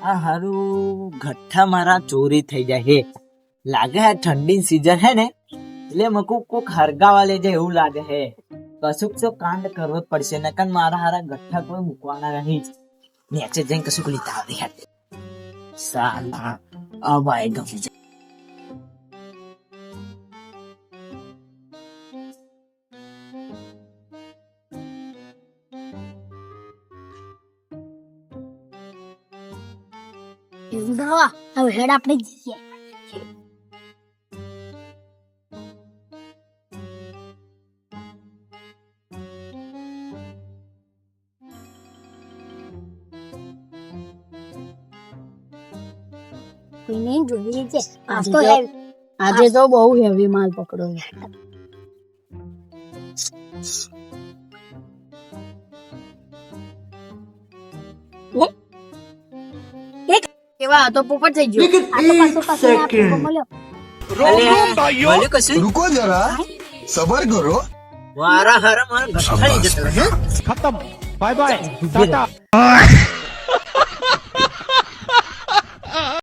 આ હારું ગઠ્ઠા મારા ચોરી થઈ જાય હે. લાગે હે ઠંડી સીઝન હે ને એટલે મકુ કોક હરગાવા લઈ જાય એવું લાગે હે. કશુંક તો કાંડ કરવો જ પડશે નકર મારા હારા ગઠ્ઠા કોઈ મૂકવાના નહીં. નીચે જઈને કશુંક લીધા આવડી હે. સાલા અવાય ગમી જાય. હવે હેડ આપણે જઈએ. કોઈને જોઈએ છે આજે તો બહુ હેવી માલ પકડો. કેવા તો પોપટ થઈ ગયો. આ તો પાછો પાછો આપણો મળ્યો. બોલ્યો કશું? रुको जरा सबर करो. મારા હારા મારા ગઠ્ઠા લઈ જતો હે. खत्म बाय बाय ઊભી રહે. टाटा